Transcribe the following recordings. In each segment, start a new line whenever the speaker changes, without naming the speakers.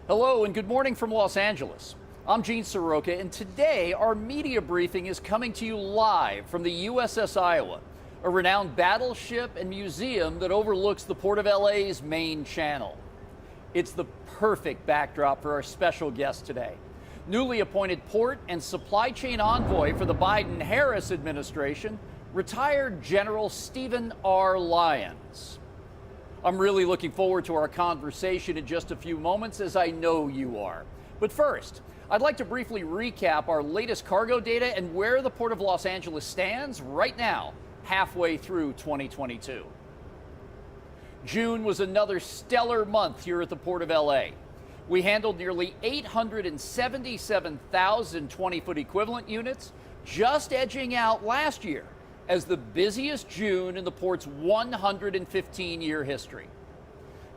Hello and good morning from Los Angeles. I'm Gene Seroka, and today our media briefing is coming to you live from the USS Iowa, a renowned battleship and museum that overlooks the Port of LA's main channel. It's the perfect backdrop for our special guest today, newly appointed port and supply chain envoy for the Biden-Harris administration, retired General Stephen R. Lyons. I'm really looking forward to our conversation in just a few moments, as I know you are. But first, I'd like to briefly recap our latest cargo data and where the Port of Los Angeles stands right now, halfway through 2022. June was another stellar month here at the Port of LA. We handled nearly 877,000 20-foot equivalent units, just edging out last year as the busiest June in the port's 115-year history.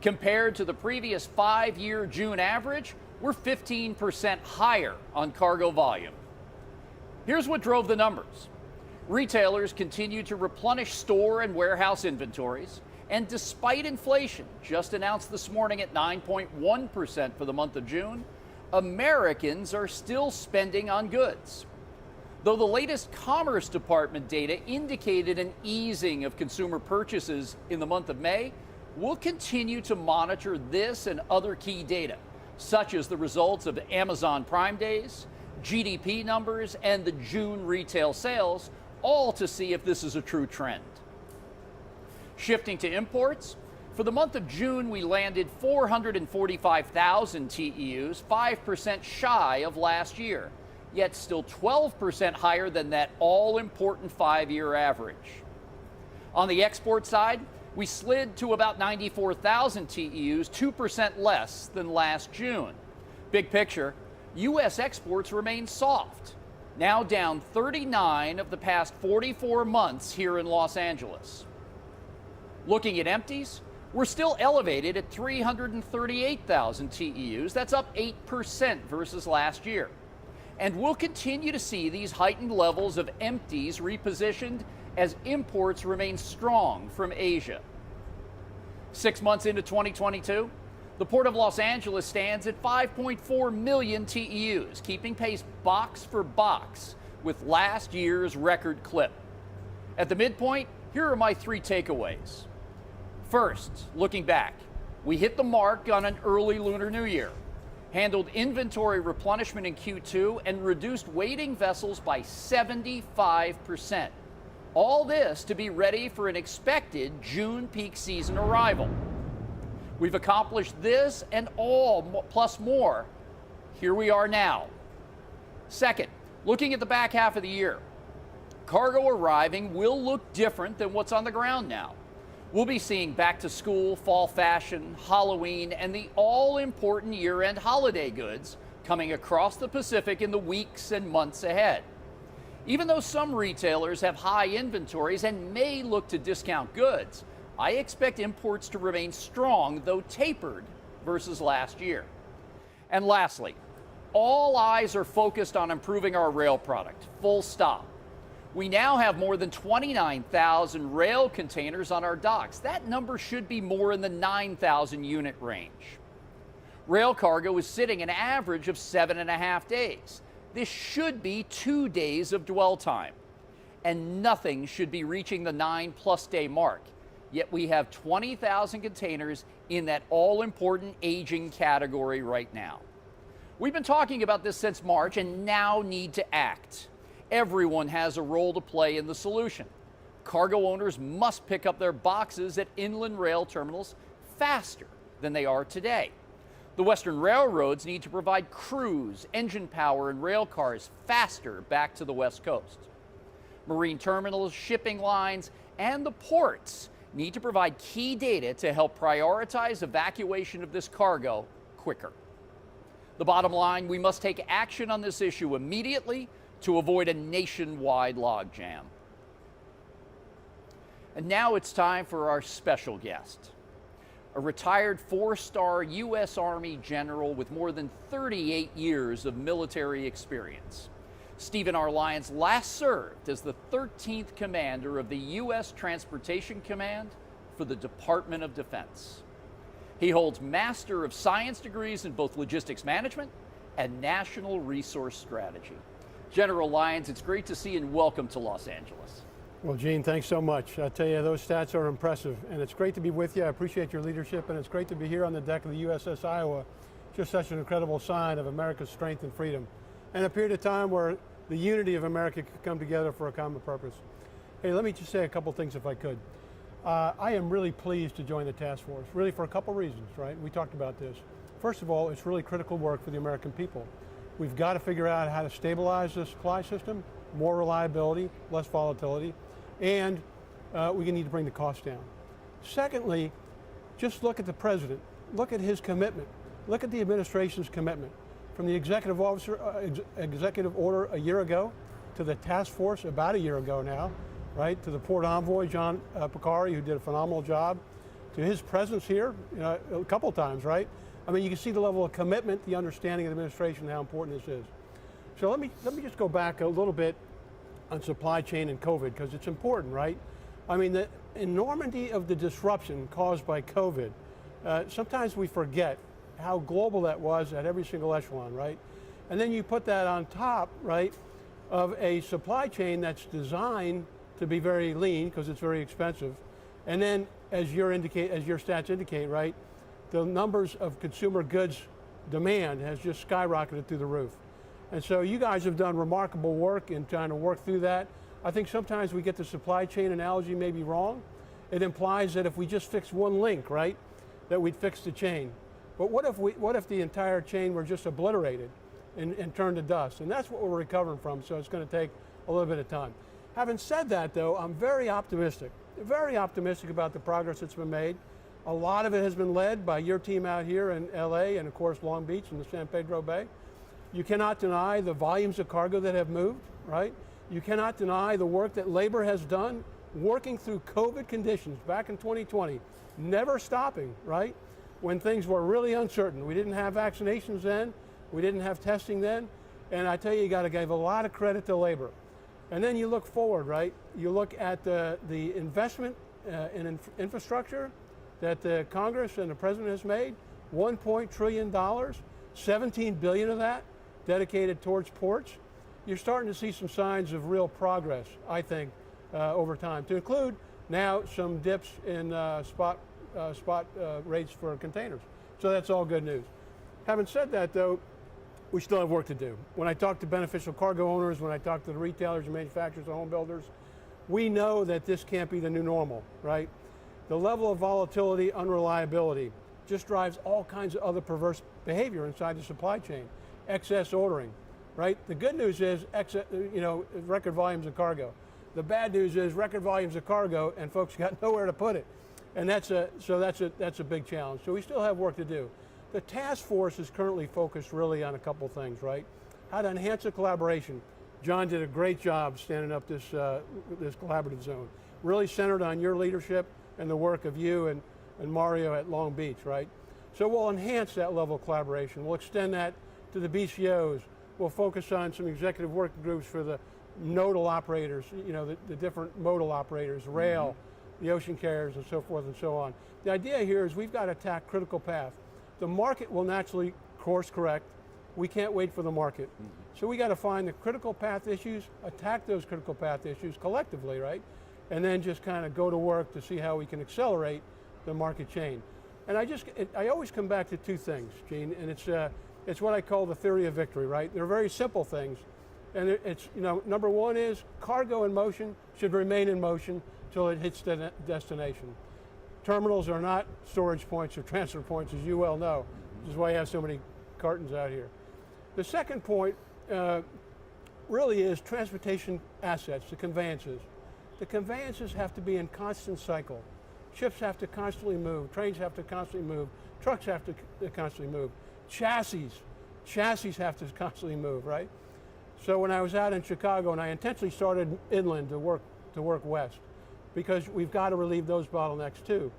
Compared to the previous 5-year June average, we're 15% higher on cargo volume. Here's what drove the numbers. Retailers continue to replenish store and warehouse inventories, and despite inflation, just announced this morning at 9.1% for the month of June, Americans are still spending on goods. Though the latest Commerce Department data indicated an easing of consumer purchases in the month of May, we'll continue to monitor this and other key data, such as the results of Amazon Prime Days, GDP numbers, and the June retail sales, all to see if this is a true trend. Shifting to imports, for the month of June, we landed 445,000 TEUs, 5% shy of last year, yet still 12% higher than that all-important 5-year average. On the export side, we slid to about 94,000 TEUs, 2% less than last June. Big picture, U.S. exports remain soft, now down 39 of the past 44 months here in Los Angeles. Looking at empties, we're still elevated at 338,000 TEUs. That's up 8% versus last year. And we'll continue to see these heightened levels of empties repositioned as imports remain strong from Asia. 6 months into 2022, the Port of Los Angeles stands at 5.4 million TEUs, keeping pace box for box with last year's record clip. At the midpoint, here are my 3 takeaways. First, looking back, we hit the mark on an early Lunar New Year, handled inventory replenishment in Q2, and reduced waiting vessels by 75%. All this to be ready for an expected June peak season arrival. We've accomplished this and all plus more. Here we are now. Second, looking at the back half of the year, cargo arriving will look different than what's on the ground now. We'll be seeing back to school, fall fashion, Halloween, and the all-important year-end holiday goods coming across the Pacific in the weeks and months ahead. Even though some retailers have high inventories and may look to discount goods, I expect imports to remain strong, though tapered, versus last year. And lastly, all eyes are focused on improving our rail product, full stop. We now have more than 29,000 rail containers on our docks. That number should be more in the 9,000 unit range. Rail cargo is sitting an average of 7.5 days. This should be 2 days of dwell time. And nothing should be reaching the 9+ day mark. Yet we have 20,000 containers in that all-important aging category right now. We've been talking about this since March and now need to act. Everyone has a role to play in the solution. Cargo owners must pick up their boxes at inland rail terminals faster than they are today. The Western railroads need to provide crews, engine power, and rail cars faster back to the West Coast. Marine terminals, shipping lines, and the ports need to provide key data to help prioritize evacuation of this cargo quicker. The bottom line, we must take action on this issue immediately to avoid a nationwide logjam. And now it's time for our special guest, a retired 4-star U.S. Army general with more than 38 years of military experience. Stephen R. Lyons last served as the 13th commander of the U.S. Transportation Command for the Department of Defense. He holds Master of Science degrees in both logistics management and national resource strategy. General Lyons, it's great to see you and welcome to Los Angeles.
Well, Gene, thanks so much. I tell you, those stats are impressive, and it's great to be with you. I appreciate your leadership, and it's great to be here on the deck of the USS Iowa. Just such an incredible sign of America's strength and freedom, and a period of time where the unity of America could come together for a common purpose. Hey, let me just say a couple things if I could. I am really pleased to join the task force, really for a couple reasons, right? We talked about this. First of all, it's really critical work for the American people. We've got to figure out how to stabilize the supply system, more reliability, less volatility, and we need to bring the cost down. Secondly, just look at the president. Look at his commitment. Look at the administration's commitment. From the executive order a year ago to the task force about a year ago now, right? To the port envoy, John Picari, who did a phenomenal job, to his presence here a couple times, right? I mean, you can see the level of commitment, the understanding of the administration, how important this is. So let me just go back a little bit on supply chain and COVID, because it's important, right? I mean, the enormity of the disruption caused by COVID, sometimes we forget how global that was at every single echelon, right? And then you put that on top, right, of a supply chain that's designed to be very lean because it's very expensive. And then as your stats indicate, right, the numbers of consumer goods demand has just skyrocketed through the roof. And so you guys have done remarkable work in trying to work through that. I think sometimes we get the supply chain analogy maybe wrong. It implies that if we just fix one link, right, that we'd fix the chain. But what if the entire chain were just obliterated and turned to dust? And that's what we're recovering from, so it's going to take a little bit of time. Having said that, though, I'm very optimistic about the progress that's been made. A lot of it has been led by your team out here in LA and, of course, Long Beach and the San Pedro Bay. You cannot deny the volumes of cargo that have moved, right? You cannot deny the work that labor has done working through COVID conditions back in 2020, never stopping, right? When things were really uncertain. We didn't have vaccinations then, we didn't have testing then, and I tell you got to give a lot of credit to labor. And then you look forward, right? You look at the investment in infrastructure that the Congress and the President has made, $1 trillion, $17 billion of that dedicated towards ports. You're starting to see some signs of real progress, I think, over time, to include now some dips in spot rates for containers. So that's all good news. Having said that, though, we still have work to do. When I talk to beneficial cargo owners, when I talk to the retailers and manufacturers and home builders, we know that this can't be the new normal, right? The level of volatility, unreliability, just drives all kinds of other perverse behavior inside the supply chain. Excess ordering, right? The good news is record volumes of cargo. The bad news is record volumes of cargo and folks got nowhere to put it. And that's a big challenge. So we still have work to do. The task force is currently focused really on a couple things, right? How to enhance the collaboration. John did a great job standing up this collaborative zone, really centered on your leadership and the work of you and Mario at Long Beach, right? So we'll enhance that level of collaboration. We'll extend that to the BCOs. We'll focus on some executive working groups for the nodal operators, the different modal operators, rail, the ocean carriers, and so forth and so on. The idea here is we've got to attack critical path. The market will naturally course correct. We can't wait for the market. So we got to find the critical path issues, attack those critical path issues collectively, right? And then just kind of go to work to see how we can accelerate the market chain. And I always come back to two things, Gene, and it's what I call the theory of victory, right? They're very simple things. And it's, number one is cargo in motion should remain in motion till it hits the destination. Terminals are not storage points or transfer points, as you well know, which is why you have so many cartons out here. The second point really is transportation assets, the conveyances. The conveyances have to be in constant cycle. Ships have to constantly move, trains have to constantly move, trucks have to constantly move, chassis have to constantly move, right? So when I was out in Chicago, and I intentionally started inland to work west, because we've got to relieve those bottlenecks too.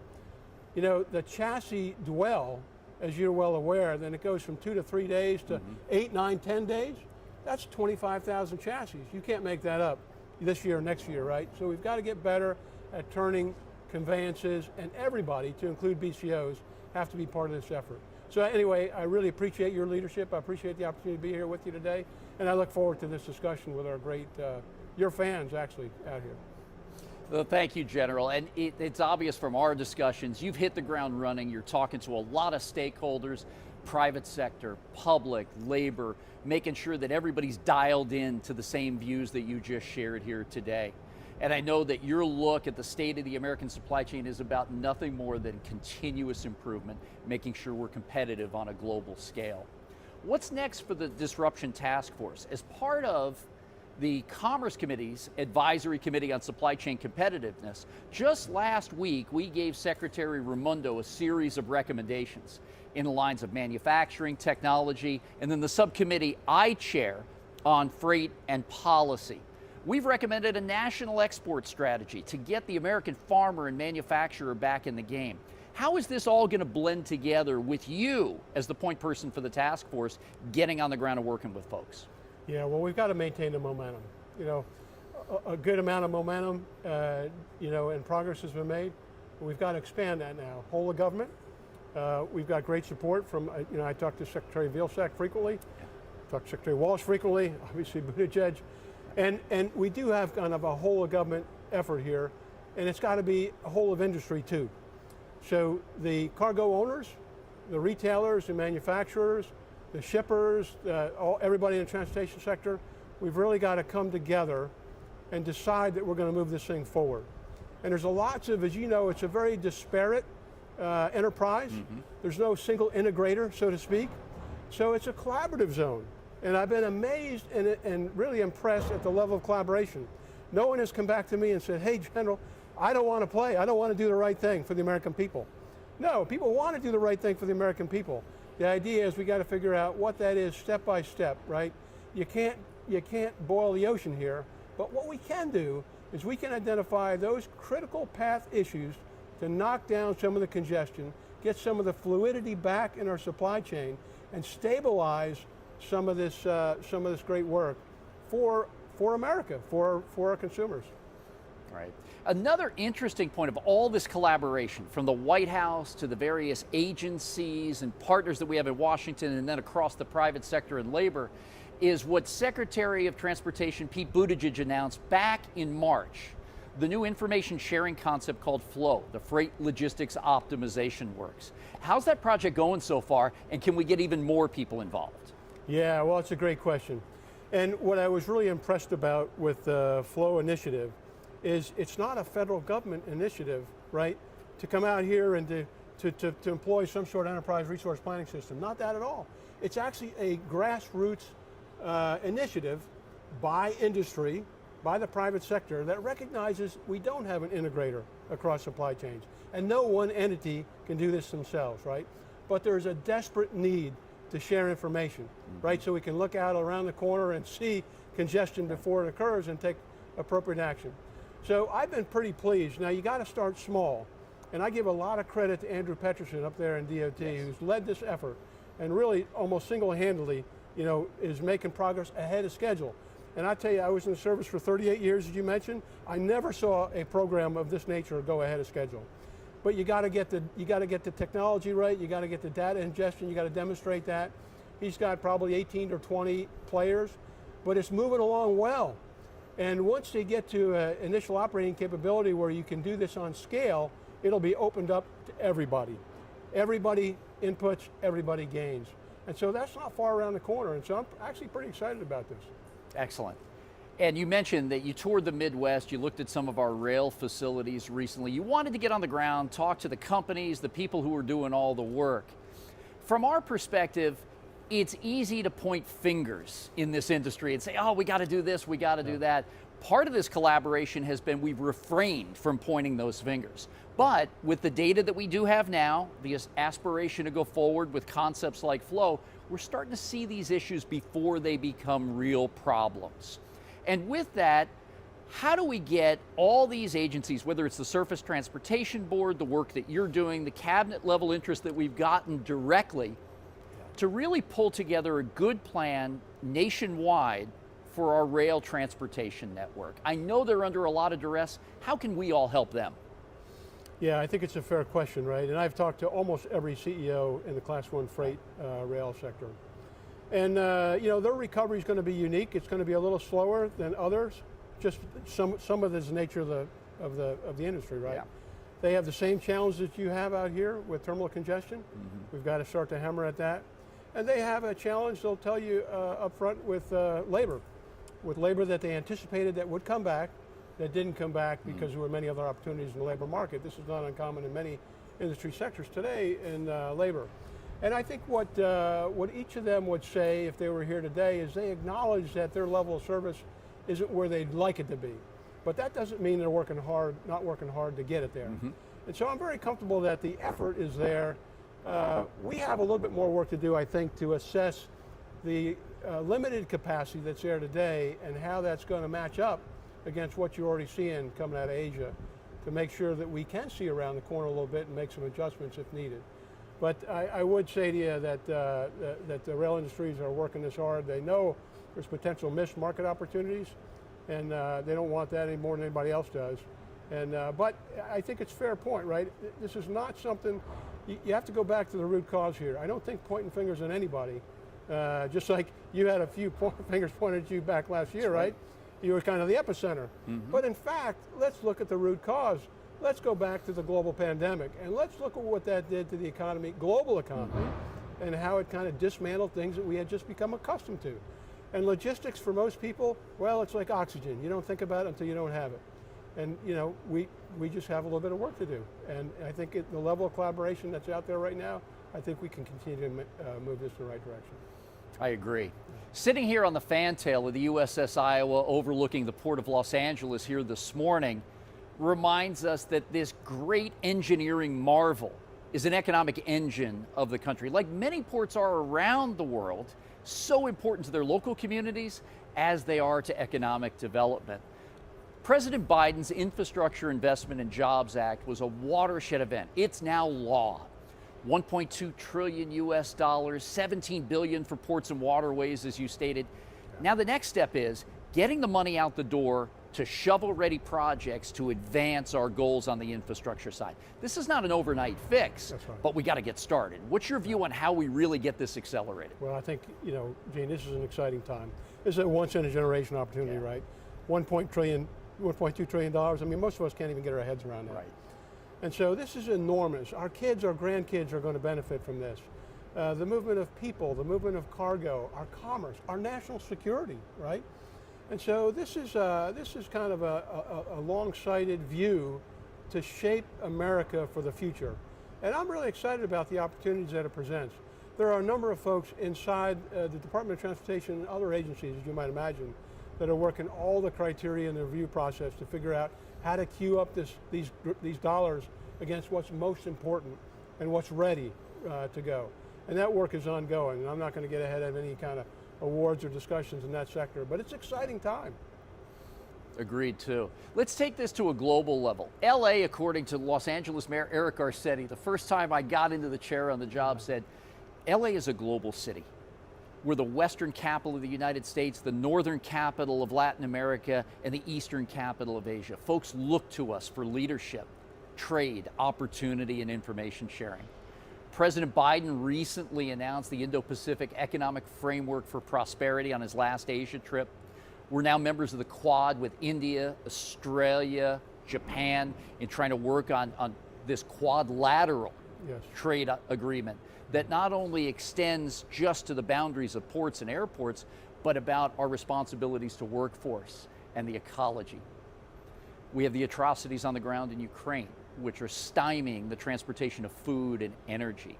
The chassis dwell, as you're well aware, then it goes from 2 to 3 days to 8, 9, 10 days. That's 25,000 chassis. You can't make that up this year or next year, right? So we've got to get better at turning conveyances, and everybody, to include BCOs, have to be part of this effort. So anyway, I really appreciate your leadership. I appreciate the opportunity to be here with you today, and I look forward to this discussion with our great, your fans actually out here.
Well, thank you, General. And it's obvious from our discussions, you've hit the ground running. You're talking to a lot of stakeholders, private sector, public, labor, making sure that everybody's dialed in to the same views that you just shared here today. And I know that your look at the state of the American supply chain is about nothing more than continuous improvement, making sure we're competitive on a global scale. What's next for the Disruption Task Force? As part of the Commerce Committee's Advisory Committee on Supply Chain Competitiveness, just last week we gave Secretary Raimondo a series of recommendations in the lines of manufacturing, technology, and then the subcommittee I chair on freight and policy. We've recommended a national export strategy to get the American farmer and manufacturer back in the game. How is this all going to blend together with you as the point person for the task force getting on the ground and working with folks?
Yeah, well, we've got to maintain the momentum. You know, a good amount of momentum, you know, and progress has been made. We've got to expand that now. Whole of government. We've got great support from, you know, I talk to Secretary Vilsack frequently, talk to Secretary Walsh frequently, obviously Buttigieg, and we do have kind of a whole of government effort here, and it's got to be a whole of industry too. So the cargo owners, the retailers, the manufacturers, the shippers, everybody in the transportation sector, we've really got to come together and decide that we're going to move this thing forward. And there's lots of, as you know, it's a very disparate enterprise. There's no single integrator, so to speak. So it's a collaborative zone. And I've been amazed and really impressed at the level of collaboration. No one has come back to me and said, hey, General, I don't want to play. I don't want to do the right thing for the American people. No, people want to do the right thing for the American people. The idea is we got to figure out what that is step by step, right? You can't boil the ocean here, but what we can do is we can identify those critical path issues to knock down some of the congestion, get some of the fluidity back in our supply chain, and stabilize some of this great work for America, for our consumers.
Right. Another interesting point of all this collaboration, from the White House to the various agencies and partners that we have in Washington and then across the private sector and labor, is what Secretary of Transportation Pete Buttigieg announced back in March. The new information sharing concept called FLOW, the Freight Logistics Optimization Works. How's that project going so far, and can we get even more people involved?
Yeah, well, it's a great question. And what I was really impressed about with the FLOW initiative is it's not a federal government initiative, right, to come out here and to employ some sort of enterprise resource planning system. Not that at all. It's actually a grassroots initiative by industry, by the private sector, that recognizes we don't have an integrator across supply chains. And no one entity can do this themselves, right? But there's a desperate need to share information, right? So we can look out around the corner and see congestion before it occurs and take appropriate action. So I've been pretty pleased. Now you got to start small. And I give a lot of credit to Andrew Peterson up there in DOT, who's led this effort and really almost single-handedly, you know, is making progress ahead of schedule. And I tell you, I was in the service for 38 years, as you mentioned. I never saw a program of this nature go ahead of schedule. But you got to get the technology right. You got to get the data ingestion. You got to demonstrate that. He's got probably 18 or 20 players, but it's moving along well. And once they get to initial operating capability where you can do this on scale, it'll be opened up to everybody. Everybody inputs, everybody gains. And so that's not far around the corner. And so I'm actually pretty excited about this.
Excellent. And you mentioned that you toured the Midwest, you looked at some of our rail facilities recently. You wanted to get on the ground, talk to the companies, the people who are doing all the work. From our perspective, it's easy to point fingers in this industry and say, oh, we got to do this, we got to do that. Part of this collaboration has been we've refrained from pointing those fingers. But with the data that we do have now, the aspiration to go forward with concepts like FLOW, we're starting to see these issues before they become real problems. And with that, how do we get all these agencies, whether it's the Surface Transportation Board, the work that you're doing, the cabinet level interest that we've gotten directly, to really pull together a good plan nationwide for our rail transportation network? I know they're under a lot of duress. How can we all help them?
Yeah, I think it's a fair question, right? And I've talked to almost every CEO in the Class 1 freight rail sector. And their recovery is going to be unique. It's going to be a little slower than others. Just some of this nature of the industry, right? Yeah. They have the same challenge that you have out here with terminal congestion. Mm-hmm. We've got to start to hammer at that. And they have a challenge, they'll tell you up front, with labor that they anticipated that would come back, that didn't come back because there were many other opportunities in the labor market. This is not uncommon in many industry sectors today in labor. And I think what each of them would say if they were here today is they acknowledge that their level of service isn't where they'd like it to be. But that doesn't mean they're not working hard to get it there. Mm-hmm. And so I'm very comfortable that the effort is there. We have a little bit more work to do, I think, to assess the limited capacity that's there today and how that's going to match up against what you're already seeing coming out of Asia, to make sure that we can see around the corner a little bit and make some adjustments if needed. But I would say to you that the rail industries are working this hard. They know there's potential missed market opportunities, and they don't want that any more than anybody else does. And but I think it's a fair point, right? This is not something, you have to go back to the root cause here. I don't think pointing fingers at anybody, just like you had a few fingers pointed at you back last year, right? You were kind of the epicenter. Mm-hmm. But in fact, let's look at the root cause. Let's go back to the global pandemic, and let's look at what that did to the economy, global economy, and how it kind of dismantled things that we had just become accustomed to. And logistics for most people, well, it's like oxygen. You don't think about it until you don't have it. And we just have a little bit of work to do. And I think the level of collaboration that's out there right now, I think we can continue to move this in the right direction.
I agree. Sitting here on the fantail of the USS Iowa overlooking the Port of Los Angeles here this morning reminds us that this great engineering marvel is an economic engine of the country. Like many ports are around the world, so important to their local communities as they are to economic development. President Biden's Infrastructure Investment and Jobs Act was a watershed event. It's now law. 1.2 trillion US dollars, 17 billion for ports and waterways, as you stated. Now the next step is getting the money out the door to shovel-ready projects to advance our goals on the infrastructure side. This is not an overnight fix, but we got to get started. What's your view on how we really get this accelerated?
Well, I think, Gene, this is an exciting time. This is a once-in-a-generation opportunity, right? 1.2 trillion dollars. I mean, most of us can't even get our heads around that. Right. And so this is enormous. Our kids, our grandkids are going to benefit from this. The movement of people, the movement of cargo, our commerce, our national security, right? And so this is kind of a long-sighted view to shape America for the future. And I'm really excited about the opportunities that it presents. There are a number of folks inside the Department of Transportation and other agencies, as you might imagine, that are working all the criteria in the review process to figure out how to queue up these dollars against what's most important and what's ready to go. And that work is ongoing, and I'm not going to get ahead of any kind of awards or discussions in that sector, but it's an exciting time.
Agreed too. Let's take this to a global level. LA, according to Los Angeles Mayor Eric Garcetti, the first time I got into the chair on the job, said, LA is a global city. We're the western capital of the United States, the northern capital of Latin America, and the eastern capital of Asia. Folks look to us for leadership, trade, opportunity, and information sharing. President Biden recently announced the Indo-Pacific Economic Framework for Prosperity on his last Asia trip. We're now members of the Quad with India, Australia, Japan, in trying to work on this quadrilateral trade agreement that not only extends just to the boundaries of ports and airports, but about our responsibilities to workforce and the ecology. We have the atrocities on the ground in Ukraine, which are stymieing the transportation of food and energy.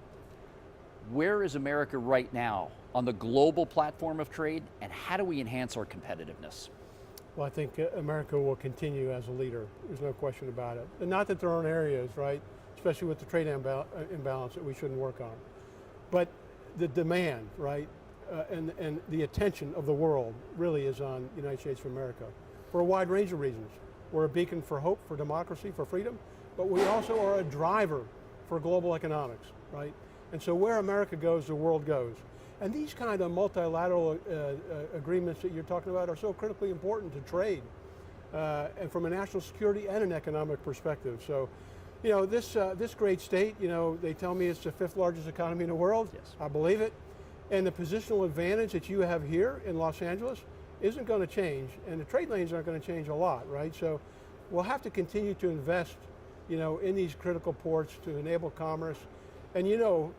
Where is America right now on the global platform of trade, and how do we enhance our competitiveness?
Well, I think America will continue as a leader. There's no question about it. And not that there aren't areas, right, especially with the trade imbalance that we shouldn't work on. But the demand, right, and the attention of the world really is on the United States of America for a wide range of reasons. We're a beacon for hope, for democracy, for freedom, but we also are a driver for global economics, right? And so where America goes, the world goes. And these kind of multilateral agreements that you're talking about are so critically important to trade and from a national security and an economic perspective. So You know, this great state, you know, they tell me it's the 5th largest economy in the world.
Yes.
I believe it. And the positional advantage that you have here in Los Angeles isn't going to change, and the trade lanes aren't going to change a lot, right? So we'll have to continue to invest, you know, in these critical ports to enable commerce. And you know,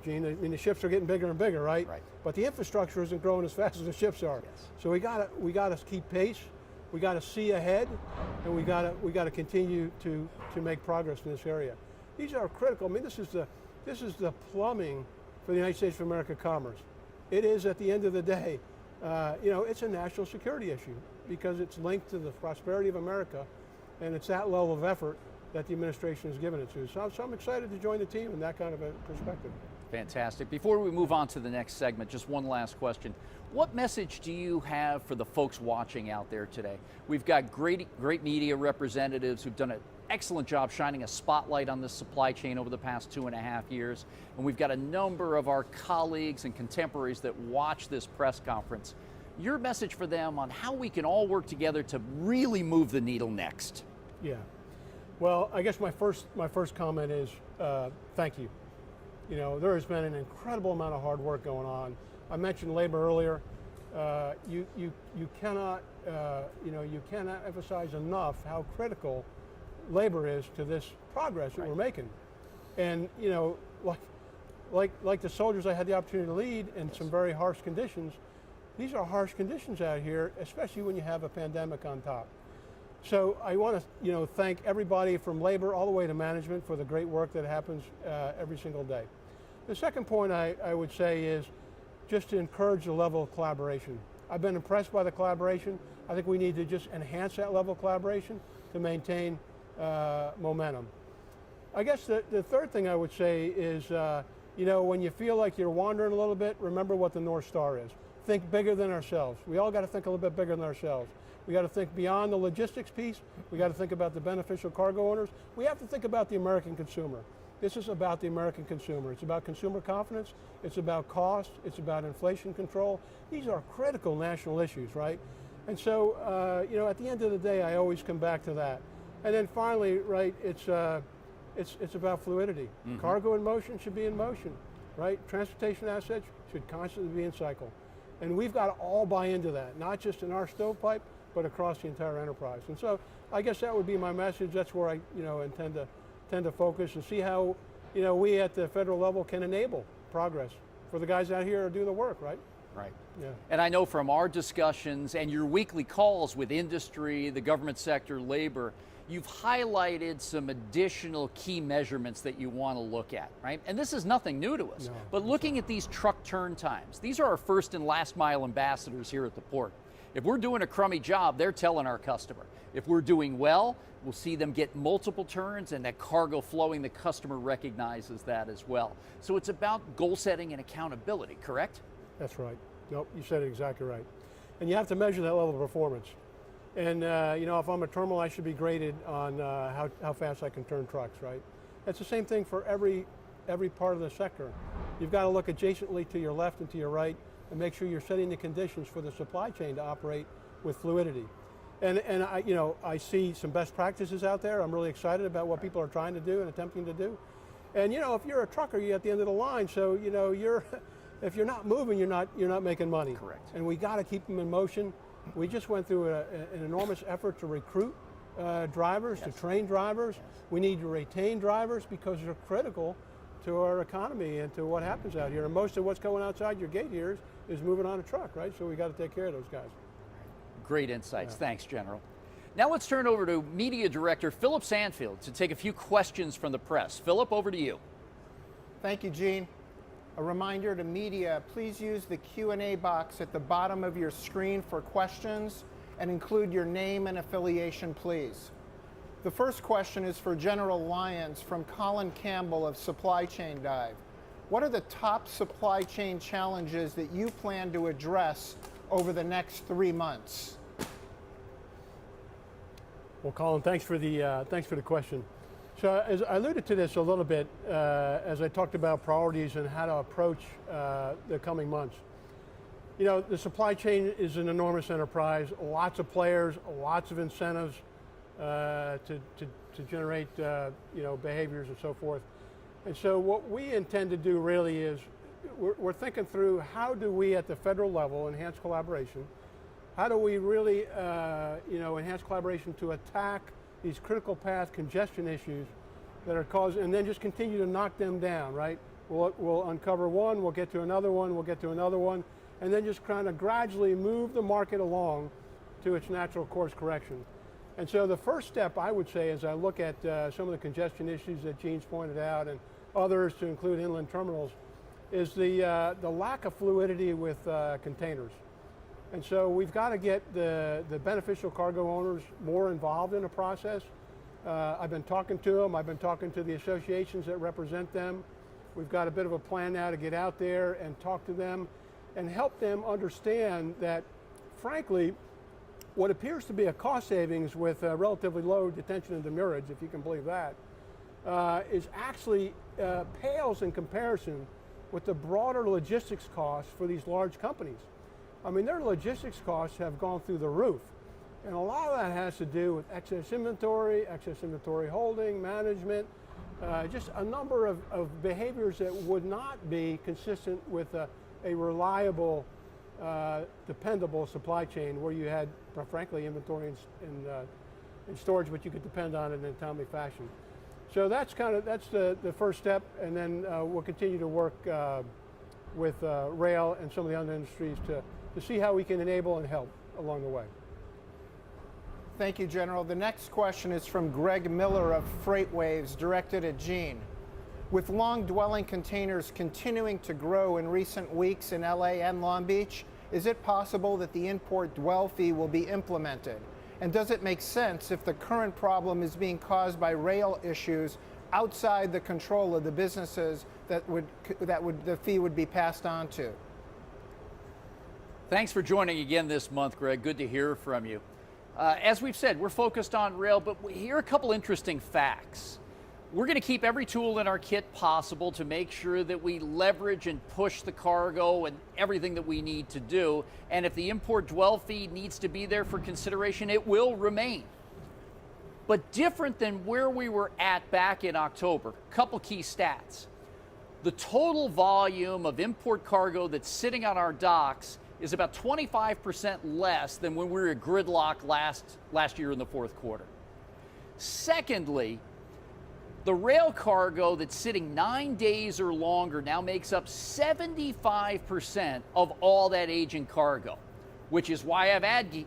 Gene, I mean, the ships are getting bigger and bigger, right?
Right.
But the infrastructure isn't growing as fast as the ships are.
Yes.
So we gotta keep pace. We got to see ahead, and we got to continue to make progress in this area. These are critical. I mean, this is the plumbing for the United States of America commerce. It is, at the end of the day, you know, it's a national security issue because it's linked to the prosperity of America, and it's that level of effort that the administration has given it to. So I'm excited to join the team in that kind of a perspective.
Fantastic. Before we move on to the next segment, just one last question. What message do you have for the folks watching out there today? We've got great media representatives who've done an excellent job shining a spotlight on this supply chain over the past 2.5 years. And we've got a number of our colleagues and contemporaries that watch this press conference. Your message for them on how we can all work together to really move the needle next.
Yeah. Well, I guess my first comment is thank you. You know, there has been an incredible amount of hard work going on. I mentioned labor earlier. You cannot emphasize enough how critical labor is to this progress that we're making. And you know, like the soldiers I had the opportunity to lead in some very harsh conditions. These are harsh conditions out here, especially when you have a pandemic on top. So I want to, thank everybody from labor all the way to management for the great work that happens every single day. The second point I would say is just to encourage the level of collaboration. I've been impressed by the collaboration. I think we need to just enhance that level of collaboration to maintain momentum. I guess the third thing I would say is, when you feel like you're wandering a little bit, remember what the North Star is. Think bigger than ourselves. We all got to think a little bit bigger than ourselves. We got to think beyond the logistics piece. We got to think about the beneficial cargo owners. We have to think about the American consumer. This is about the American consumer. It's about consumer confidence. It's about cost. It's about inflation control. These are critical national issues, right? And so, at the end of the day, I always come back to that. And then finally, right, it's about fluidity. Mm-hmm. Cargo in motion should be in motion, right? Transportation assets should constantly be in cycle. And we've got to all buy into that, not just in our stovepipe, but across the entire enterprise. And so I guess that would be my message. That's where I intend to focus and see how we at the federal level can enable progress for the guys out here who do the work, right?
Right.
Yeah.
And I know from our discussions and your weekly calls with industry, the government sector, labor, you've highlighted some additional key measurements that you want to look at, right? And this is nothing new to us, but looking at these truck turn times, these are our first and last mile ambassadors here at the port. If we're doing a crummy job, they're telling our customer. If we're doing well, we'll see them get multiple turns and that cargo flowing, the customer recognizes that as well. So it's about goal setting and accountability, correct?
That's right. Nope, you said it exactly right. And you have to measure that level of performance. And if I'm a terminal, I should be graded on how fast I can turn trucks, right? It's the same thing for every part of the sector. You've got to look adjacently to your left and to your right and make sure you're setting the conditions for the supply chain to operate with fluidity. And I see some best practices out there. I'm really excited about what people are trying to do and attempting to do. And if you're a trucker, you're at the end of the line. So if you're not moving, you're not making money.
Correct.
And we got to keep them in motion. We just went through an enormous effort to recruit drivers, to train drivers. We need to retain drivers because they're critical to our economy and to what happens out here. And most of what's going outside your gate here is moving on a truck, right? So we got to take care of those guys.
Great insights. Thanks, General. Now let's turn over to Media Director Philip Sandfield to take a few questions from the press. Philip, over to you.
Thank you, Gene. A reminder to media, please use the Q&A box at the bottom of your screen for questions and include your name and affiliation, please. The first question is for General Lyons from Colin Campbell of Supply Chain Dive. What are the top supply chain challenges that you plan to address over the next 3 months?
Well, Colin, thanks for the question. So as I alluded to this a little bit as I talked about priorities and how to approach the coming months. The supply chain is an enormous enterprise, lots of players, lots of incentives to to generate behaviors and so forth. And so what we intend to do really is we're thinking through how do we at the federal level enhance collaboration. How do we really enhance collaboration to attack these critical path congestion issues that are caused, and then just continue to knock them down, right? We'll uncover one, we'll get to another one, we'll get to another one, and then just kind of gradually move the market along to its natural course correction. And so the first step, I would say, as I look at some of the congestion issues that Gene's pointed out and others to include inland terminals, is the lack of fluidity with containers. And so we've got to get the beneficial cargo owners more involved in the process. I've been talking to them. I've been talking to the associations that represent them. We've got a bit of a plan now to get out there and talk to them and help them understand that, frankly, what appears to be a cost savings with relatively low detention and demurrage, if you can believe that, is actually pales in comparison with the broader logistics costs for these large companies. I mean, their logistics costs have gone through the roof. And a lot of that has to do with excess inventory holding, management, just a number of behaviors that would not be consistent with a reliable, dependable supply chain where you had, frankly, inventory and storage, but you could depend on it in a timely fashion. So that's the first step, and then we'll continue to work with rail and some of the other industries to see how we can enable and help along the way.
Thank you, General. The next question is from Greg Miller of FreightWaves, directed at Gene. With long-dwelling containers continuing to grow in recent weeks in LA and Long Beach, is it possible that the import dwell fee will be implemented? And does it make sense if the current problem is being caused by rail issues outside the control of the businesses that the fee would be passed on to?
Thanks for joining again this month, Greg. Good to hear from you. As we've said, we're focused on rail, but here are a couple interesting facts. We're going to keep every tool in our kit possible to make sure that we leverage and push the cargo and everything that we need to do. And if the import dwell fee needs to be there for consideration, it will remain. But different than where we were at back in October, a couple key stats. The total volume of import cargo that's sitting on our docks is about 25% less than when we were at gridlock last year in the fourth quarter. Secondly, the rail cargo that's sitting 9 days or longer now makes up 75% of all that aging cargo, which is why I've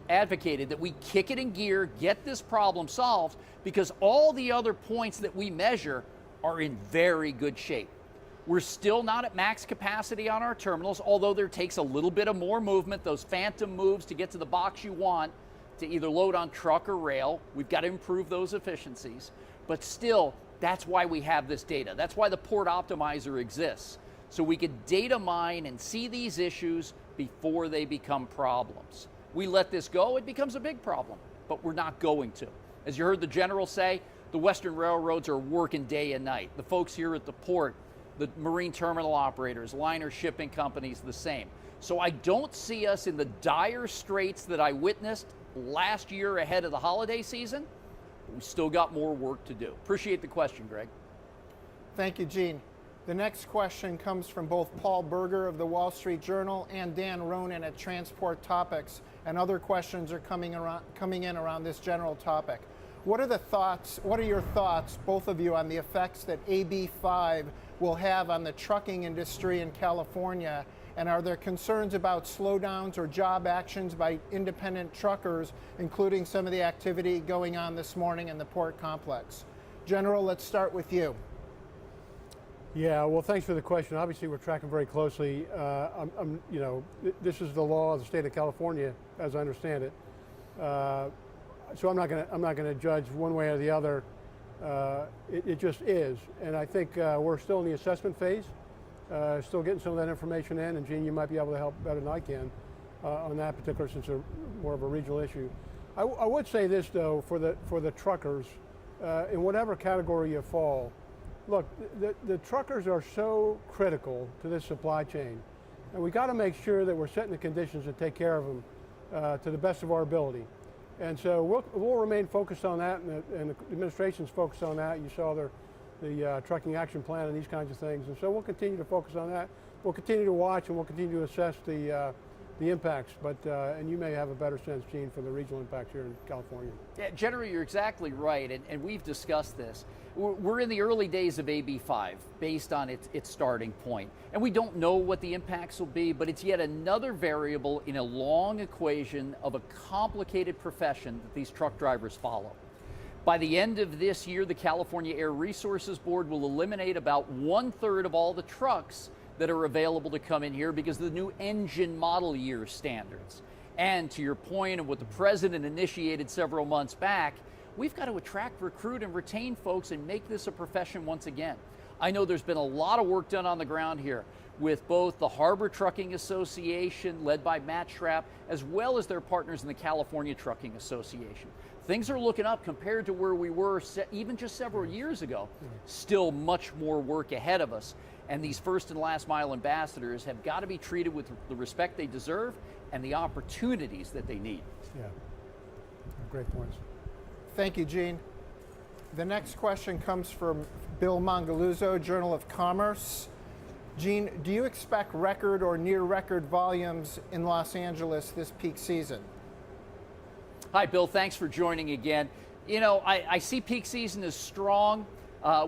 advocated that we kick it in gear, get this problem solved, because all the other points that we measure are in very good shape. We're still not at max capacity on our terminals, although there takes a little bit of more movement, those phantom moves to get to the box you want to either load on truck or rail. We've got to improve those efficiencies. But still, that's why we have this data. That's why the port optimizer exists. So we could data mine and see these issues before they become problems. We let this go, it becomes a big problem, but we're not going to. As you heard the General say, the Western railroads are working day and night. The folks here at the port, the marine terminal operators, liner shipping companies, the same. So I don't see us in the dire straits that I witnessed last year ahead of the holiday season. We still got more work to do. Appreciate the question, Greg.
Thank you, Gene. The next question comes from both Paul Berger of the Wall Street Journal and Dan Ronan at Transport Topics, and other questions are coming in around this general topic. What are your thoughts, both of you, on the effects that AB 5 will have on the trucking industry in California? And are there concerns about slowdowns or job actions by independent truckers, including some of the activity going on this morning in the port complex? General, let's start with you.
Yeah, well, thanks for the question. Obviously, we're tracking very closely. This is the law of the state of California, as I understand it. So I'm not going to judge one way or the other. It just is, and I think we're still in the assessment phase. Still getting some of that information in, and Gene, you might be able to help better than I can on that particular, since it's more of a regional issue. I would say this though, for the truckers, in whatever category you fall, look, the truckers are so critical to this supply chain, and we got to make sure that we're setting the conditions to take care of them to the best of our ability. And so we'll remain focused on that, and the administration's focused on that. You saw the trucking action plan and these kinds of things. And so we'll continue to focus on that. We'll continue to watch, and we'll continue to assess the impacts. But and you may have a better sense, Gene, for the regional impacts here in California.
Yeah, General, you're exactly right, and we've discussed this. We're in the early days of AB 5, based on its starting point. And we don't know what the impacts will be, but it's yet another variable in a long equation of a complicated profession that these truck drivers follow. By the end of this year, the California Air Resources Board will eliminate about 1/3 of all the trucks that are available to come in here because of the new engine model year standards. And to your point of what the president initiated several months back, we've got to attract, recruit, and retain folks and make this a profession once again. I know there's been a lot of work done on the ground here with both the Harbor Trucking Association, led by Matt Schrapp, as well as their partners in the California Trucking Association. Things are looking up compared to where we were even just several years ago. Still much more work ahead of us. And these first and last mile ambassadors have got to be treated with the respect they deserve and the opportunities that they need.
Yeah, great points.
Thank you, Gene. The next question comes from Bill Mongaluzzo, Journal of Commerce. Gene, do you expect record or near record volumes in Los Angeles this peak season?
Hi, Bill. Thanks for joining again. You know, I see peak season as strong.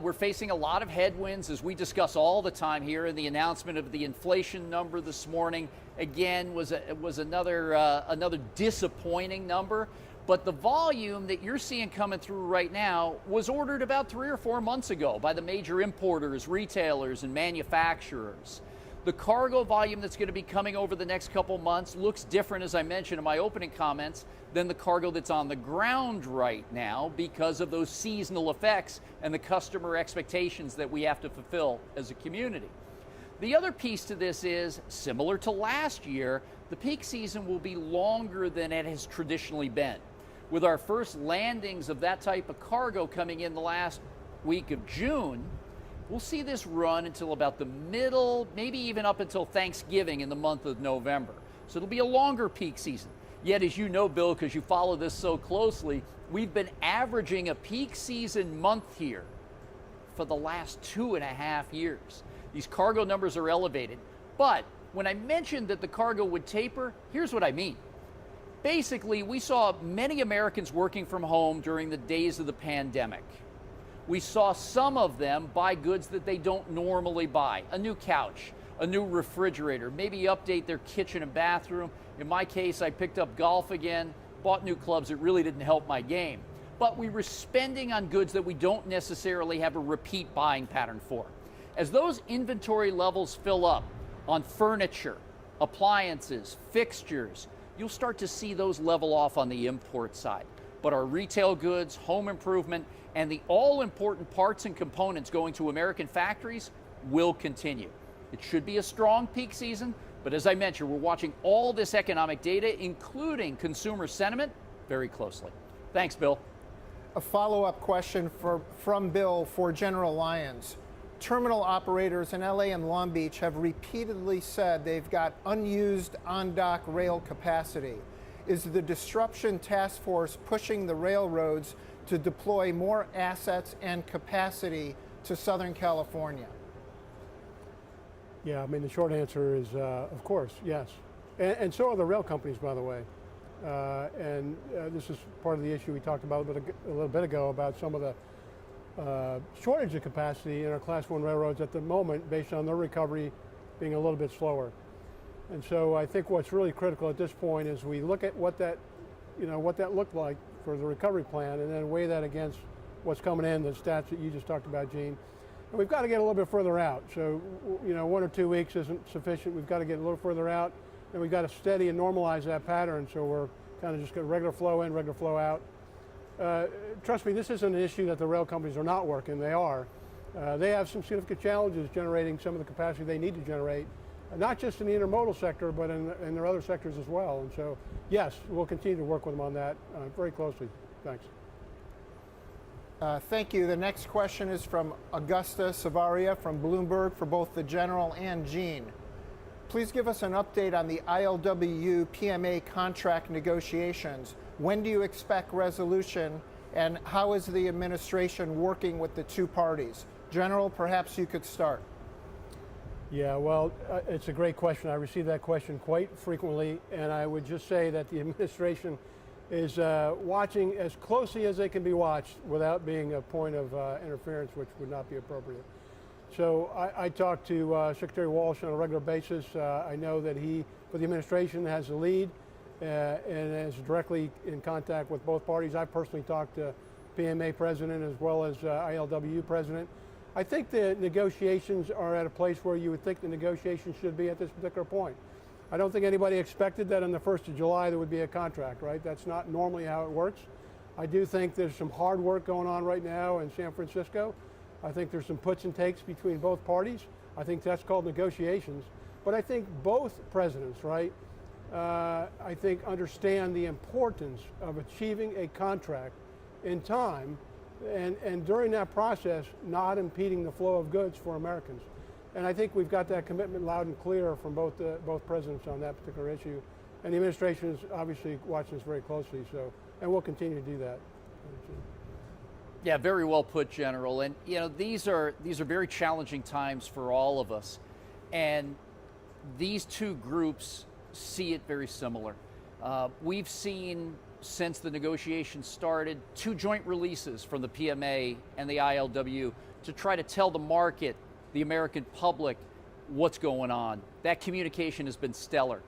We're facing a lot of headwinds, as we discuss all the time here, and the announcement of the inflation number this morning, again, was another disappointing number. But the volume that you're seeing coming through right now was ordered about 3 or 4 months ago by the major importers, retailers, and manufacturers. The cargo volume that's going to be coming over the next couple months looks different, as I mentioned in my opening comments, than the cargo that's on the ground right now because of those seasonal effects and the customer expectations that we have to fulfill as a community. The other piece to this is, similar to last year, the peak season will be longer than it has traditionally been. With our first landings of that type of cargo coming in the last week of June, we'll see this run until about the middle, maybe even up until Thanksgiving in the month of November. So it'll be a longer peak season. Yet, as you know, Bill, because you follow this so closely, we've been averaging a peak season month here for the last 2.5 years. These cargo numbers are elevated. But when I mentioned that the cargo would taper, here's what I mean. Basically, we saw many Americans working from home during the days of the pandemic. We saw some of them buy goods that they don't normally buy. A new couch, a new refrigerator, maybe update their kitchen and bathroom. In my case, I picked up golf again, bought new clubs that really didn't help my game. But we were spending on goods that we don't necessarily have a repeat buying pattern for. As those inventory levels fill up on furniture, appliances, fixtures, you'll start to see those level off on the import side. But our retail goods, home improvement, and the all-important parts and components going to American factories will continue. It should be a strong peak season, but as I mentioned, we're watching all this economic data, including consumer sentiment, very closely. Thanks, Bill.
A follow-up question from Bill for General Lyons. Terminal operators in LA and Long Beach have repeatedly said they've got unused on-dock rail capacity. Is the Disruption Task Force pushing the railroads to deploy more assets and capacity to Southern California?
Yeah, I mean, the short answer is, of course, yes. And so are the rail companies, by the way. This is part of the issue we talked about a little bit ago about some of the shortage of capacity in our Class 1 railroads at the moment based on their recovery being a little bit slower. And so I think what's really critical at this point is we look at what that looked like for the recovery plan and then weigh that against what's coming in, the stats that you just talked about, Gene. And we've got to get a little bit further out. So, 1 or 2 weeks isn't sufficient. We've got to get a little further out, and we've got to steady and normalize that pattern so we're kind of just got regular flow in, regular flow out. Trust me, this isn't an issue that the rail companies are not working. They are. They have some significant challenges generating some of the capacity they need to generate, not just in the intermodal sector, but in their other sectors as well. And so, yes, we'll continue to work with them on that very closely. Thanks.
Thank you. The next question is from Augusta Savaria from Bloomberg for both the General and Gene. Please give us an update on the ILWU PMA contract negotiations. When do you expect resolution, and how is the administration working with the two parties? General, perhaps you could start.
Yeah, well, it's a great question. I receive that question quite frequently, and I would just say that the administration is watching as closely as they can be watched without being a point of interference, which would not be appropriate. So I talk to Secretary Walsh on a regular basis. I know that he, for the administration, has the lead and is directly in contact with both parties. I personally talked to PMA president as well as ILWU president. I think the negotiations are at a place where you would think the negotiations should be at this particular point. I don't think anybody expected that on the 1st of July there would be a contract, right? That's not normally how it works. I do think there's some hard work going on right now in San Francisco. I think there's some puts and takes between both parties. I think that's called negotiations. But I think both presidents, right, I think understand the importance of achieving a contract in time and during that process not impeding the flow of goods for Americans. And I think we've got that commitment loud and clear from both presidents on that particular issue. And the administration is obviously watching this very closely, so, and we'll continue to do that.
Yeah, very well put, General. And you know, these are very challenging times for all of us. And these two groups see it very similar. We've seen since the negotiations started 2 joint releases from the PMA and the ILWU to try to tell the market, the American public, what's going on. That communication has been stellar.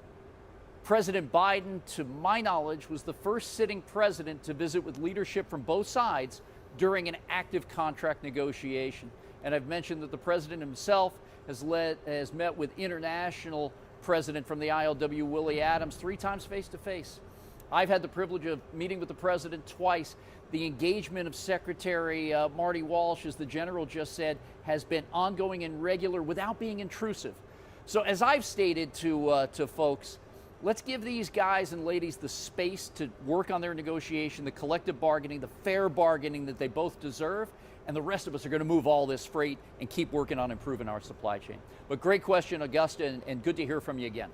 President Biden, to my knowledge, was the first sitting president to visit with leadership from both sides during an active contract negotiation. And I've mentioned that the president himself has met with international president from the ILW, Willie Adams, 3 times face-to-face. I've had the privilege of meeting with the president twice. The engagement of Secretary Marty Walsh, as the general just said, has been ongoing and regular without being intrusive. So as I've stated to folks, let's give these guys and ladies the space to work on their negotiation, the collective bargaining, the fair bargaining that they both deserve, and the rest of us are going to move all this freight and keep working on improving our supply chain. But great question, Augusta, and good to hear from you again.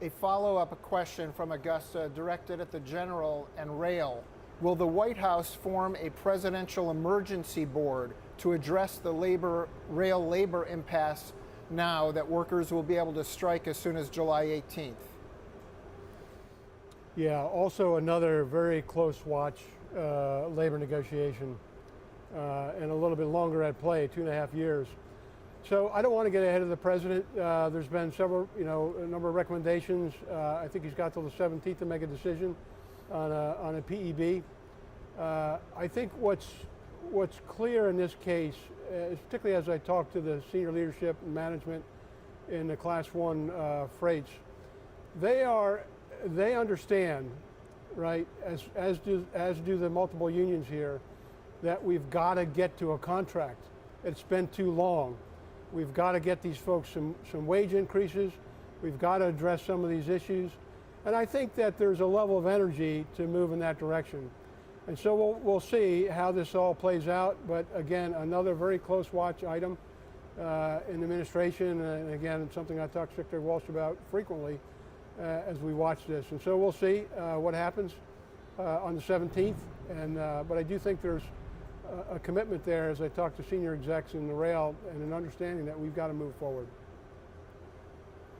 A follow-up question from Augusta directed at the General and Rail. Will the White House form a presidential emergency board to address the rail labor impasse now that workers will be able to strike as soon as July 18th?
Yeah, also another very close watch labor negotiation and a little bit longer at play, 2.5 years. So I don't want to get ahead of the president. There's been several, a number of recommendations. I think he's got till the 17th to make a decision on a PEB. I think what's clear in this case, particularly as I talk to the senior leadership and management in the Class 1 freights, they understand, right, as do the multiple unions here, that we've got to get to a contract. It's been too long. We've got to get these folks some wage increases. We've got to address some of these issues. And I think that there's a level of energy to move in that direction. And so we'll see how this all plays out. But again, another very close watch item in the administration. And again, it's something I talk to Secretary Walsh about frequently as we watch this. And so we'll see what happens on the 17th. But I do think there's a commitment there as I talk to senior execs in the rail and an understanding that we've got to move forward.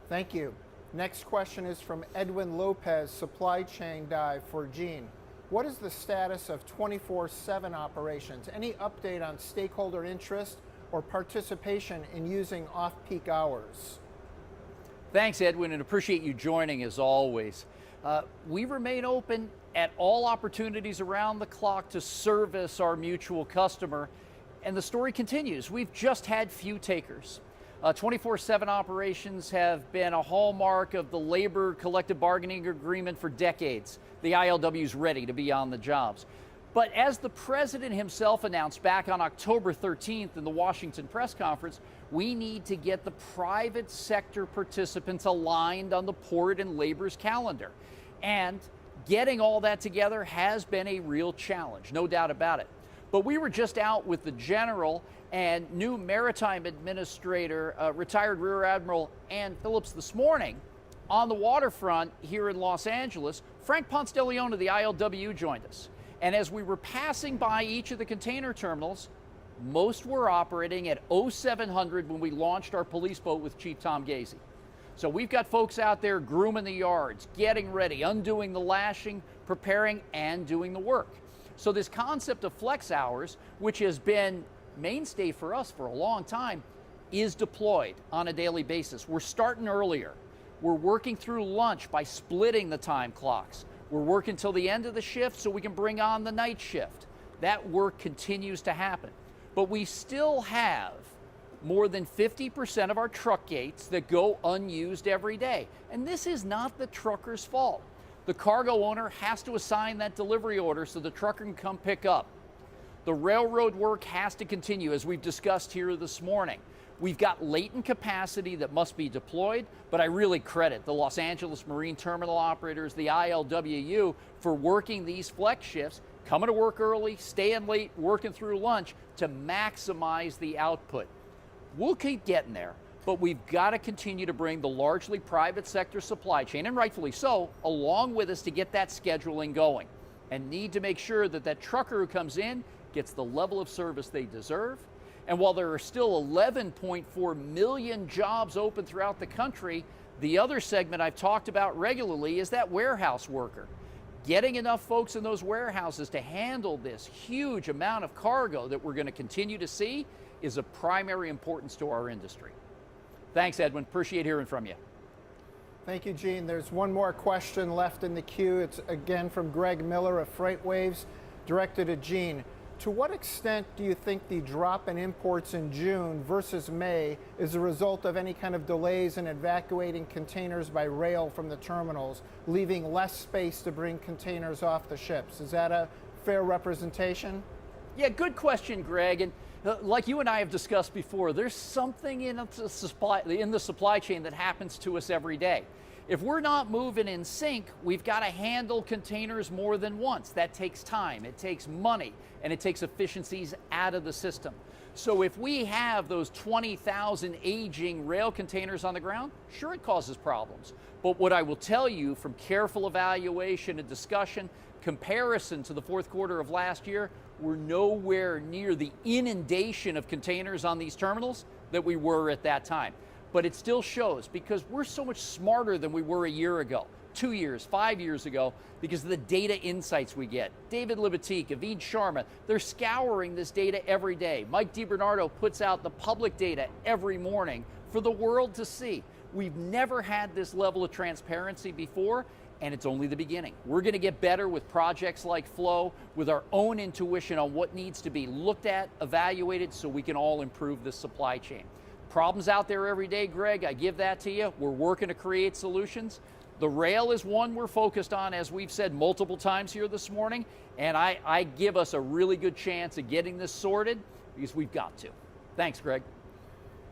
Thank you. Next question is from Edwin Lopez, supply chain dive for Gene. What is the status of 24/7 operations? Any update on stakeholder interest or participation in using off-peak hours?
Thanks, Edwin, and appreciate you joining as always. We remain open at all opportunities around the clock to service our mutual customer, and the story continues. We've just had few takers. 24/7 operations have been a hallmark of the labor collective bargaining agreement for decades. The ILW is ready to be on the jobs. But as the president himself announced back on October 13th in the Washington press conference, we need to get the private sector participants aligned on the port and labor's calendar. And getting all that together has been a real challenge, no doubt about it. But we were just out with the General and new Maritime Administrator, retired Rear Admiral Ann Phillips this morning, On the waterfront here in Los Angeles, Frank Ponce de Leon of the ILWU joined us. And as we were passing by each of the container terminals, most were operating at 0700 when we launched our police boat with Chief Tom Gazy. So we've got folks out there grooming the yards, getting ready, undoing the lashing, preparing, and doing the work. So this concept of flex hours, which has been mainstay for us for a long time, is deployed on a daily basis. We're starting earlier. We're working through lunch by splitting the time clocks. We're working till the end of the shift so we can bring on the night shift. That work continues to happen. But we still have more than 50% of our truck gates that go unused every day. And this is not the trucker's fault. The cargo owner has to assign that delivery order so the trucker can come pick up. The railroad work has to continue, as we've discussed here this morning. We've got latent capacity that must be deployed, but I really credit the Los Angeles Marine Terminal operators, the ILWU, for working these flex shifts, coming to work early, staying late, working through lunch to maximize the output. We'll keep getting there, but we've got to continue to bring the largely private sector supply chain, and rightfully so, along with us to get that scheduling going, and need to make sure that that trucker who comes in gets the level of service they deserve. And while there are still 11.4 million jobs open throughout the country, the other segment I've talked about regularly is that warehouse worker. Getting enough folks in those warehouses to handle this huge amount of cargo that we're going to continue to see is of primary importance to our industry. Thanks, Edwin. Appreciate hearing from you.
Thank you, Gene. There's one more question left in the queue. It's again from Greg Miller of FreightWaves, directed at Gene. To what extent do you think the drop in imports in June versus May is a result of any kind of delays in evacuating containers by rail from the terminals, leaving less space to bring containers off the ships? Is that a fair representation?
Yeah, good question, Greg. And like you and I have discussed before, there's something in the supply chain that happens to us every day. If we're not moving in sync, we've got to handle containers more than once. That takes time, it takes money, and it takes efficiencies out of the system. So if we have those 20,000 aging rail containers on the ground, sure, it causes problems. But what I will tell you from careful evaluation and discussion, comparison to the fourth quarter of last year, we're nowhere near the inundation of containers on these terminals that we were at that time. But it still shows, because we're so much smarter than we were a year ago, 2 years, 5 years ago, because of the data insights we get. David Libatique, Avid Sharma, they're scouring this data every day. Mike DiBernardo puts out the public data every morning for the world to see. We've never had this level of transparency before, and it's only the beginning. We're going to get better with projects like Flow, with our own intuition on what needs to be looked at, evaluated, so we can all improve this supply chain. Problems out there every day, Greg, I give that to you. We're working to create solutions. The rail is one we're focused on, as we've said multiple times here this morning, and I give us a really good chance of getting this sorted, because we've got to. Thanks, Greg.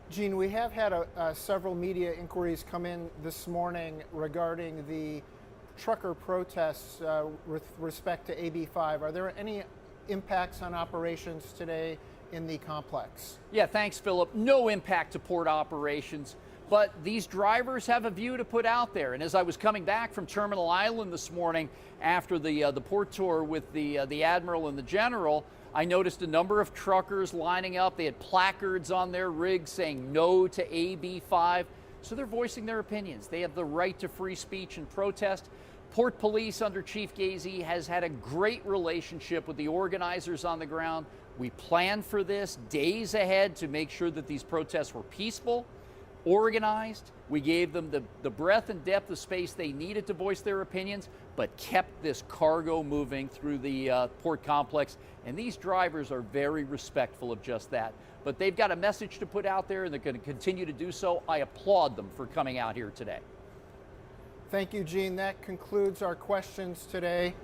Gene, we have had several media inquiries come in this morning regarding the trucker protests with respect to AB5. Are there any impacts on operations today in the complex?
Yeah, thanks, Philip. No impact to port operations, but these drivers have a view to put out there. And as I was coming back from Terminal Island this morning after the port tour with the Admiral and the General, I noticed a number of truckers lining up. They had placards on their rigs saying no to AB5. So they're voicing their opinions. They have the right to free speech and protest. Port Police under Chief Gazy has had a great relationship with the organizers on the ground. We planned for this days ahead to make sure that these protests were peaceful, organized. We gave them the breadth and depth of space they needed to voice their opinions, but kept this cargo moving through the port complex. And these drivers are very respectful of just that. But they've got a message to put out there, and they're going to continue to do so. I applaud them for coming out here today.
Thank you, Gene. That concludes our questions today.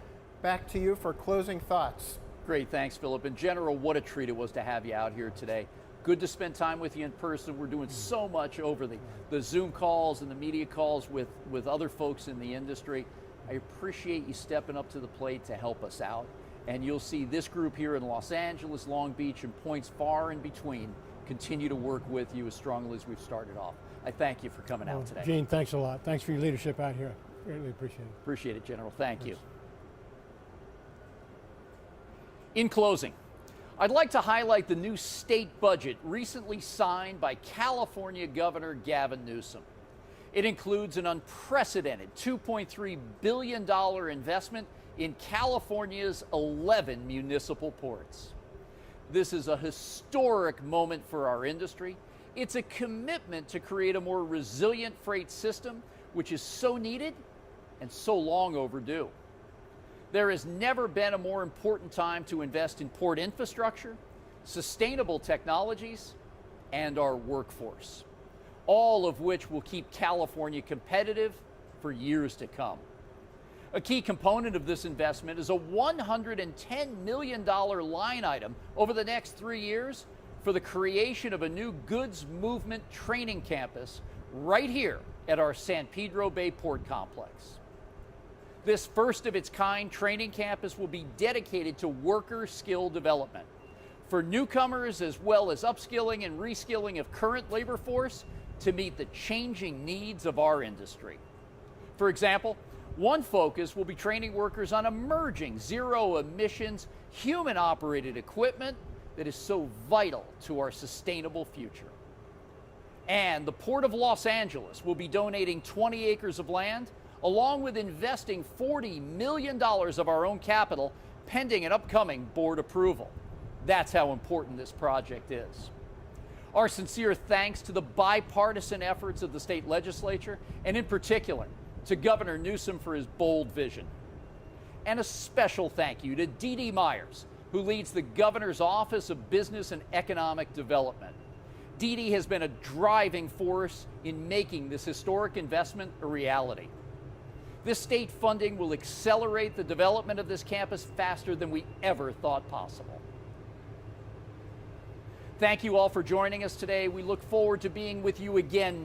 Back to you for closing thoughts.
Great, thanks, Philip. In general, what a treat it was to have you out here today. Good to spend time with you in person. We're doing so much over the Zoom calls and the media calls with other folks in the industry. I appreciate you stepping up to the plate to help us out. And you'll see this group here in Los Angeles, Long Beach, and points far in between continue to work with you as strongly as we've started off. I thank you for coming out today.
Gene, thanks a lot. Thanks for your leadership out here. Really appreciate it.
Appreciate it, General. Thank you. In closing, I'd like to highlight the new state budget recently signed by California Governor Gavin Newsom. It includes an unprecedented $2.3 billion investment in California's 11 municipal ports. This is a historic moment for our industry. It's a commitment to create a more resilient freight system, which is so needed and so long overdue. There has never been a more important time to invest in port infrastructure, sustainable technologies, and our workforce, all of which will keep California competitive for years to come. A key component of this investment is a $110 million line item over the next 3 years for the creation of a new goods movement training campus right here at our San Pedro Bay Port Complex. This first of its kind training campus will be dedicated to worker skill development for newcomers, as well as upskilling and reskilling of current labor force to meet the changing needs of our industry. For example, one focus will be training workers on emerging zero emissions, human operated equipment that is so vital to our sustainable future. And the Port of Los Angeles will be donating 20 acres of land, along with investing $40 million of our own capital, pending an upcoming board approval. That's how important this project is. Our sincere thanks to the bipartisan efforts of the state legislature, and in particular to Governor Newsom for his bold vision. And a special thank you to Dee Dee Myers, who leads the Governor's Office of Business and Economic Development. Dee Dee has been a driving force in making this historic investment a reality. This state funding will accelerate the development of this campus faster than we ever thought possible. Thank you all for joining us today. We look forward to being with you again